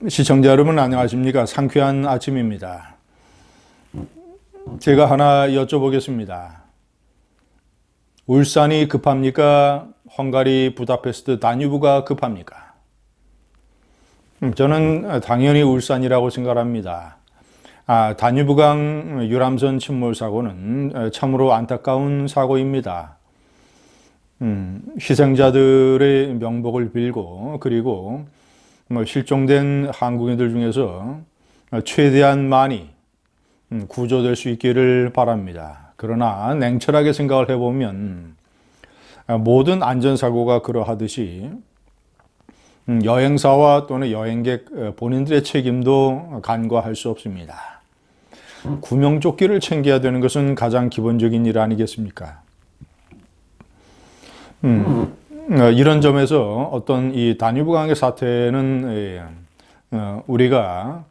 시청자 여러분 안녕하십니까? 상쾌한 아침입니다. 제가 하나 여쭤보겠습니다. 울산이 급합니까? 헝가리 부다페스트 다뉴브가 급합니까? 저는 당연히 울산이라고 생각합니다. 다뉴브강 유람선 침몰 사고는 참으로 안타까운 사고입니다. 희생자들의 명복을 빌고 그리고 실종된 한국인들 중에서 최대한 많이 구조될 수 있기를 바랍니다. 그러나 냉철하게 생각을 해보면 모든 안전사고가 그러하듯이 여행사와 또는 여행객 본인들의 책임도 간과할 수 없습니다. 구명조끼를 챙겨야 되는 것은 가장 기본적인 일 아니겠습니까? 이런 점에서 어떤 이 다뉴브강의 사태는 우리가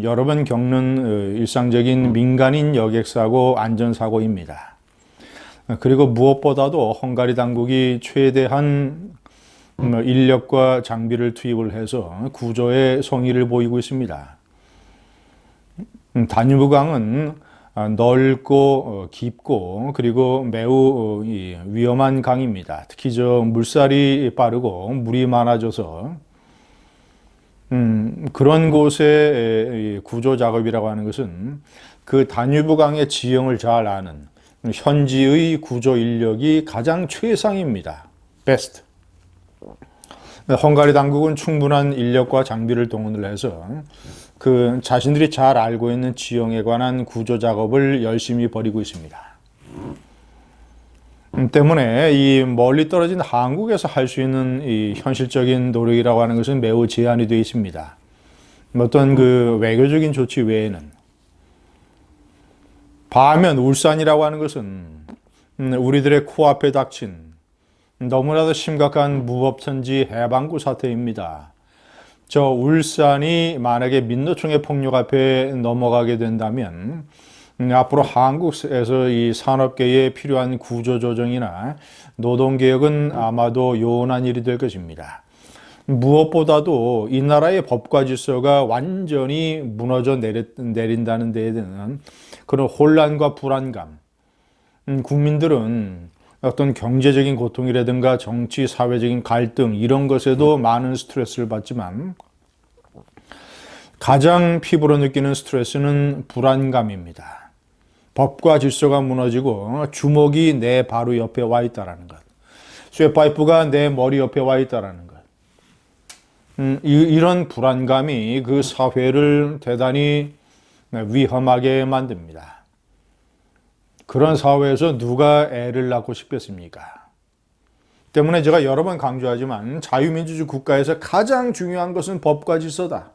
여러 번 겪는 일상적인 민간인 여객사고 안전사고입니다. 그리고 무엇보다도 헝가리 당국이 최대한 인력과 장비를 투입을 해서 구조에 성의를 보이고 있습니다. 다뉴브강은 넓고 깊고 그리고 매우 위험한 강입니다. 특히 물살이 빠르고 물이 많아져서 그런 곳의 구조 작업이라고 하는 것은 그 다뉴브강의 지형을 잘 아는 현지의 구조 인력이 가장 최상입니다. 베스트. 헝가리 당국은 충분한 인력과 장비를 동원을 해서 그 자신들이 잘 알고 있는 지형에 관한 구조 작업을 열심히 벌이고 있습니다. 때문에 이 멀리 떨어진 한국에서 할 수 있는 이 현실적인 노력이라고 하는 것은 매우 제한이 되어 있습니다. 어떤 그 외교적인 조치 외에는 반면 울산이라고 하는 것은 우리들의 코앞에 닥친 너무나도 심각한 무법천지 해방구 사태입니다. 저 울산이 만약에 민노총의 폭력 앞에 넘어가게 된다면 앞으로 한국에서 이 산업계에 필요한 구조조정이나 노동개혁은 아마도 요원한 일이 될 것입니다. 무엇보다도 이 나라의 법과 질서가 완전히 무너져 내린다는 데에 대한 그런 혼란과 불안감, 국민들은 어떤 경제적인 고통이라든가 정치, 사회적인 갈등 이런 것에도 많은 스트레스를 받지만 가장 피부로 느끼는 스트레스는 불안감입니다. 법과 질서가 무너지고 주먹이 내 바로 옆에 와 있다는 것. 쇠파이프가 내 머리 옆에 와 있다는 것. 이런 불안감이 그 사회를 대단히 위험하게 만듭니다. 그런 사회에서 누가 애를 낳고 싶겠습니까? 때문에 제가 여러 번 강조하지만 자유민주주의 국가에서 가장 중요한 것은 법과 질서다.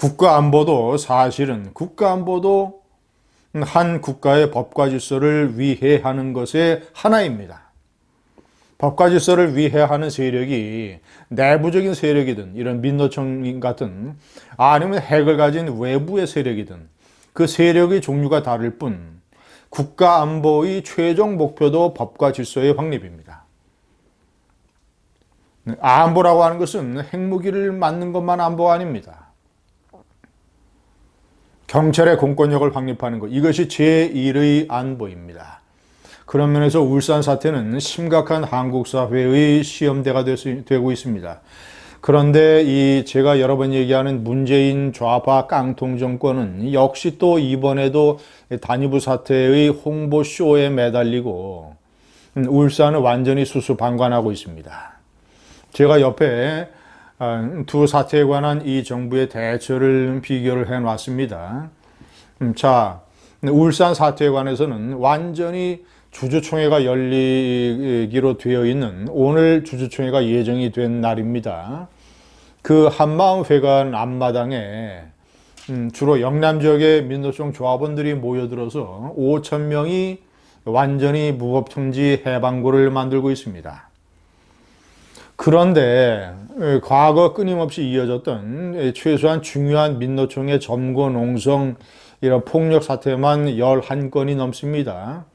국가안보도 사실은 국가안보도 한 국가의 법과 질서를 위해하는 것의 하나입니다. 법과 질서를 위해하는 세력이 내부적인 세력이든 이런 민노총 같은 아니면 핵을 가진 외부의 세력이든 그 세력의 종류가 다를 뿐 국가안보의 최종 목표도 법과 질서의 확립입니다. 안보라고 하는 것은 핵무기를 맞는 것만 안보가 아닙니다. 경찰의 공권력을 확립하는 것, 이것이 제1의 안보입니다. 그런 면에서 울산 사태는 심각한 한국 사회의 시험대가 되고 있습니다. 그런데 제가 여러 번 얘기하는 문재인 좌파 깡통 정권은 역시 또 이번에도 다뉴브 사태의 홍보쇼에 매달리고 울산을 완전히 수수방관하고 있습니다. 제가 옆에 두 사태에 관한 이 정부의 대처를 비교를 해 놨습니다. 자, 울산 사태에 관해서는 완전히 주주총회가 열리기로 되어 있는 오늘 주주총회가 예정이 된 날입니다. 그 한마음회관 앞마당에 주로 영남 지역의 민노총 조합원들이 모여들어서 5천 명이 완전히 무법청지 해방구를 만들고 있습니다. 그런데 과거 끊임없이 이어졌던 최소한 중요한 민노총의 점거 농성 이런 폭력 사태만 11건이 넘습니다.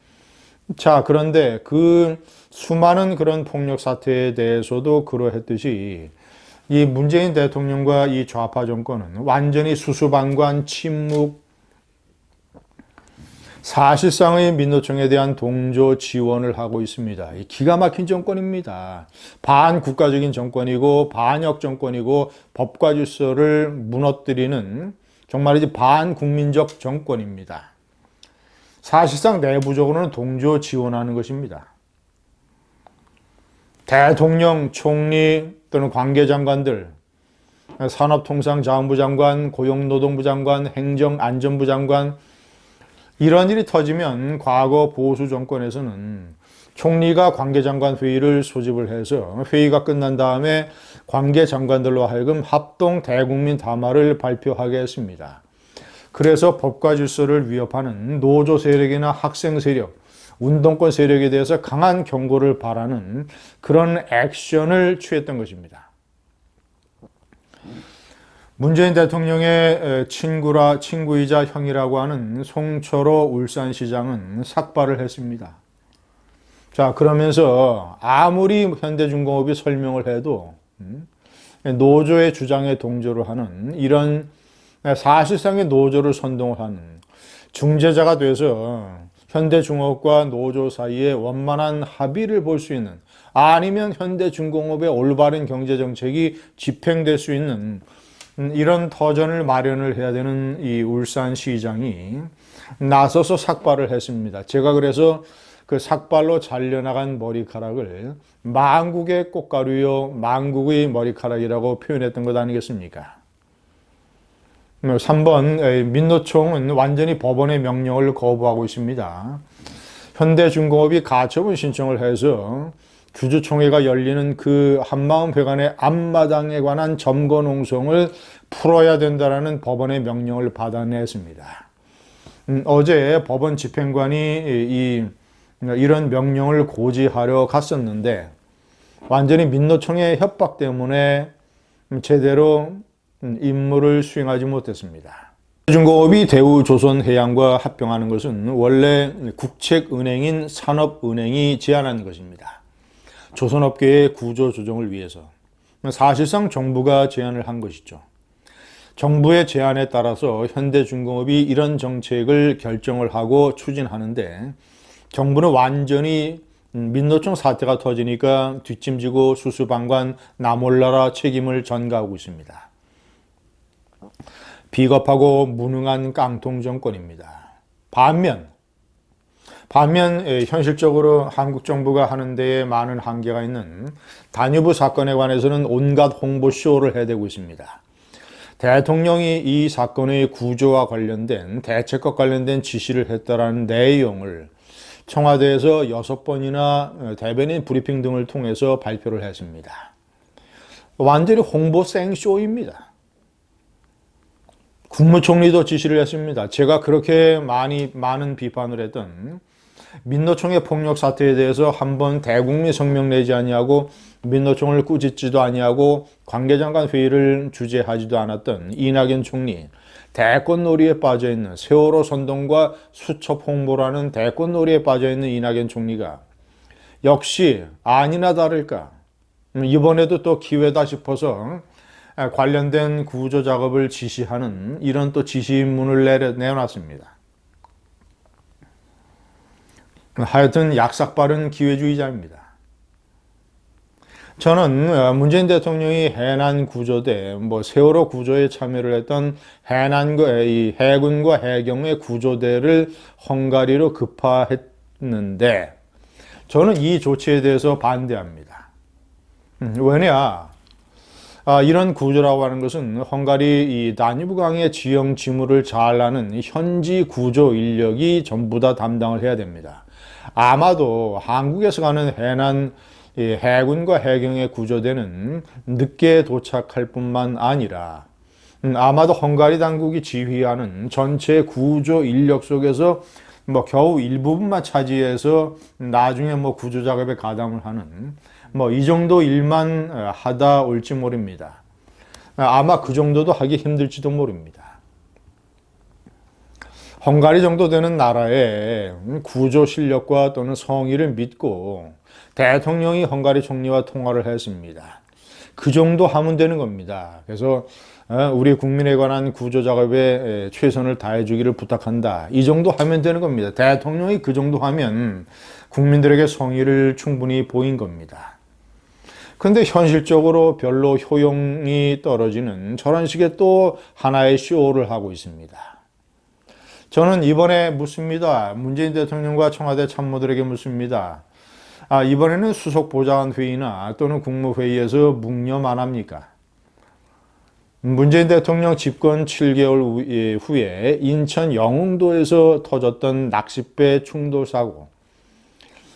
자, 그런데 그 수많은 그런 폭력 사태에 대해서도 그러했듯이 이 문재인 대통령과 이 좌파 정권은 완전히 수수방관, 침묵, 사실상의 민노총에 대한 동조 지원을 하고 있습니다. 기가 막힌 정권입니다. 반국가적인 정권이고 반역 정권이고 법과 질서를 무너뜨리는 정말이지 반국민적 정권입니다. 사실상 내부적으로는 동조 지원하는 것입니다. 대통령, 총리 또는 관계장관들, 산업통상자원부 장관, 고용노동부 장관, 행정안전부 장관, 이런 일이 터지면 과거 보수 정권에서는 총리가 관계장관 회의를 소집을 해서 회의가 끝난 다음에 관계장관들로 하여금 합동 대국민 담화를 발표하게 했습니다. 그래서 법과 질서를 위협하는 노조 세력이나 학생 세력, 운동권 세력에 대해서 강한 경고를 바라는 그런 액션을 취했던 것입니다. 문재인 대통령의 친구이자 형이라고 하는 송철호 울산시장은 삭발을 했습니다. 자, 그러면서 아무리 현대중공업이 설명을 해도 노조의 주장에 동조를 하는 이런 사실상의 노조를 선동을 하는 중재자가 돼서 현대중공업과 노조 사이에 원만한 합의를 볼 수 있는, 아니면 현대중공업의 올바른 경제정책이 집행될 수 있는 이런 터전을 마련을 해야 되는 이 울산시장이 나서서 삭발을 했습니다. 제가 그래서 그 삭발로 잘려나간 머리카락을 망국의 꽃가루요, 망국의 머리카락이라고 표현했던 것 아니겠습니까? 3번, 민노총은 완전히 법원의 명령을 거부하고 있습니다. 현대중공업이 가처분 신청을 해서 규주총회가 열리는 그 한마음회관의 앞마당에 관한 점거 농성을 풀어야 된다라는 법원의 명령을 받아냈습니다. 어제 법원 집행관이 이런 명령을 고지하려 갔었는데 완전히 민노총의 협박 때문에 제대로 임무를 수행하지 못했습니다. 중공업이 대우조선해양과 합병하는 것은 원래 국책은행인 산업은행이 제안한 것입니다. 조선업계의 구조 조정을 위해서 사실상 정부가 제안을 한 것이죠. 정부의 제안에 따라서 현대중공업이 이런 정책을 결정을 하고 추진하는데 정부는 완전히 민노총 사태가 터지니까 뒷짐지고 수수방관 나몰라라 책임을 전가하고 있습니다. 비겁하고 무능한 깡통 정권입니다. 반면 현실적으로 한국 정부가 하는 데에 많은 한계가 있는 단유부 사건에 관해서는 온갖 홍보쇼를 해대고 있습니다. 대통령이 이 사건의 구조와 관련된 대책과 관련된 지시를 했다라는 내용을 청와대에서 6번이나 대변인 브리핑 등을 통해서 발표를 했습니다. 완전히 홍보 생쇼입니다. 국무총리도 지시를 했습니다. 제가 그렇게 많은 비판을 했던 민노총의 폭력 사태에 대해서 한번 대국민 성명 내지 아니하고 민노총을 꾸짖지도 아니하고 관계장관 회의를 주재하지도 않았던 이낙연 총리, 대권놀이에 빠져있는 세월호 선동과 수첩 홍보라는 대권놀이에 빠져있는 이낙연 총리가 역시 아니나 다를까 이번에도 또 기회다 싶어서 관련된 구조 작업을 지시하는 이런 또 지시문을 내놨습니다. 하여튼 약삭빠른 기회주의자입니다. 저는 문재인 대통령이 해난 구조대, 세월호 구조에 참여를 했던 이 해군과 해경의 구조대를 헝가리로 급파했는데 저는 이 조치에 대해서 반대합니다. 왜냐? 이런 구조라고 하는 것은 헝가리 이 다뉴브강의 지형 지물을 잘 아는 현지 구조 인력이 전부 다 담당을 해야 됩니다. 아마도 한국에서 가는 해군과 해경의 구조대는 늦게 도착할 뿐만 아니라 아마도 헝가리 당국이 지휘하는 전체 구조 인력 속에서 겨우 일부분만 차지해서 나중에 구조 작업에 가담을 하는 이 정도 일만 하다 올지 모릅니다. 아마 그 정도도 하기 힘들지도 모릅니다. 헝가리 정도 되는 나라의 구조 실력과 또는 성의를 믿고 대통령이 헝가리 총리와 통화를 했습니다. 그 정도 하면 되는 겁니다. 그래서 우리 국민에 관한 구조작업에 최선을 다해주기를 부탁한다. 이 정도 하면 되는 겁니다. 대통령이 그 정도 하면 국민들에게 성의를 충분히 보인 겁니다. 그런데 현실적으로 별로 효용이 떨어지는 저런 식의 또 하나의 쇼를 하고 있습니다. 저는 이번에 묻습니다. 문재인 대통령과 청와대 참모들에게 묻습니다. 이번에는 수석보좌관회의나 또는 국무회의에서 묵념 안 합니까? 문재인 대통령 집권 7개월 후에 인천 영흥도에서 터졌던 낚싯배 충돌 사고,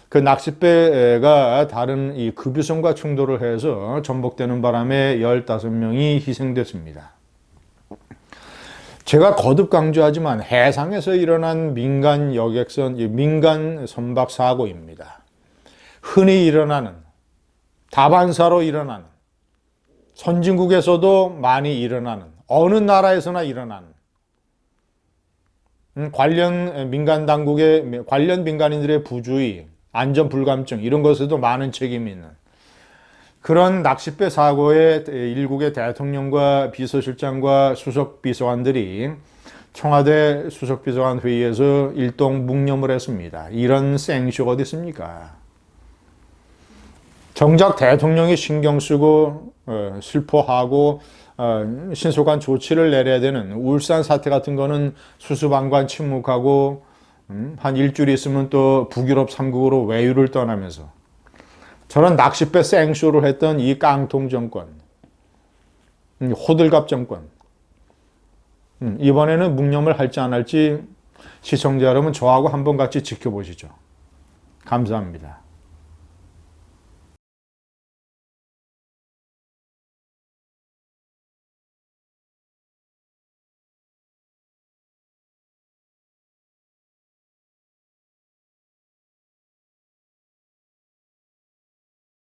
그 낚싯배가 다른 이 급유선과 충돌을 해서 전복되는 바람에 15명이 희생됐습니다. 제가 거듭 강조하지만 해상에서 일어난 민간 여객선, 민간 선박 사고입니다. 흔히 일어나는, 다반사로 일어나는, 선진국에서도 많이 일어나는, 어느 나라에서나 일어나는, 관련 민간 당국의, 관련 민간인들의 부주의, 안전 불감증, 이런 것에도 많은 책임이 있는 그런 낚싯배 사고에 일국의 대통령과 비서실장과 수석비서관들이 청와대 수석비서관 회의에서 일동 묵념을 했습니다. 이런 생쇼가 어디 있습니까? 정작 대통령이 신경 쓰고 슬퍼하고 신속한 조치를 내려야 되는 울산 사태 같은 거는 수수방관 침묵하고 한 일주일 있으면 또 북유럽 3국으로 외유를 떠나면서 저런 낚싯배 생쇼를 했던 이 깡통 정권, 호들갑 정권, 이번에는 묵념을 할지 안 할지 시청자 여러분 저하고 한번 같이 지켜보시죠. 감사합니다.